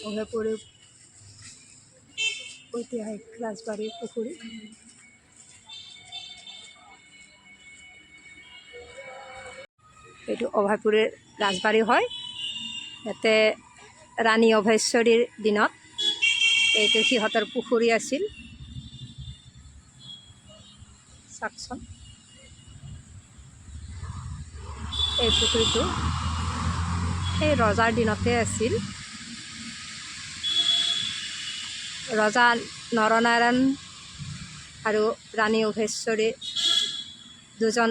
অভয়পুৰী ঐতিহাসিক ৰাজবাৰী পুখুৰী। এইটো অভয়পুৰীৰ ৰাজবাৰী হয়। ইয়াতে ৰাণী অভয়েশ্বৰীৰ দিনত এইটো সিহঁতৰ পুখুৰী আছিল। চাওকচোন, এই পুখুৰীটো সেই ৰজাৰ দিনতে আছিল। ৰজা নৰনাৰায়ণ আৰু ৰাণী অভয়েশ্বৰী দুজন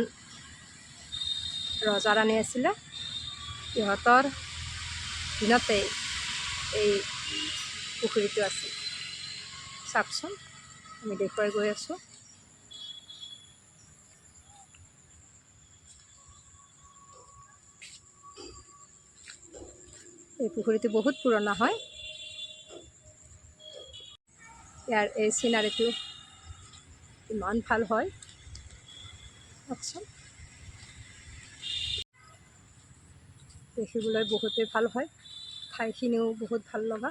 ৰজা ৰাণী আছিলে। সিহঁতৰ দিনতে এই পুখুৰীটো আছিল। চাওকচোন, আমি দেখুৱাই গৈ আছোঁ। এই পুখুৰীটো বহুত পুৰণা হয়। ইয়াৰ এই চিনাৰীটো ইমান ভাল হয়, চাওকচোন, দেখিবলৈ বহুতেই ভাল হয়। ঠাইখিনিও বহুত ভাল লগা।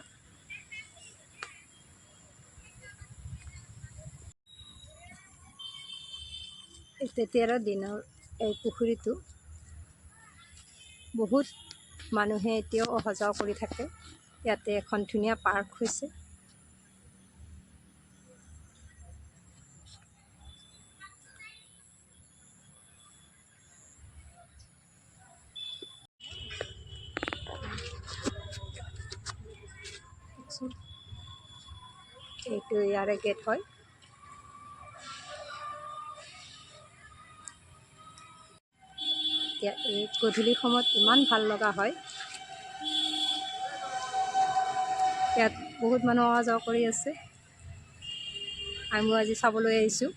তেতিয়াৰ দিনৰ এই পুখুৰীটো বহুত মানুহে এতিয়াও অহা যোৱা কৰি থাকে। ইয়াতে এখন ধুনীয়া পাৰ্ক হৈছে। এইটো ইয়াৰে গেট হয়। এতিয়া এই গধূলি সময়ত ইমান ভাল লগা হয়। ইয়াত বহুত মানুহ অহা যোৱা কৰি আছে। আমিও আজি চাবলৈ আহিছোঁ।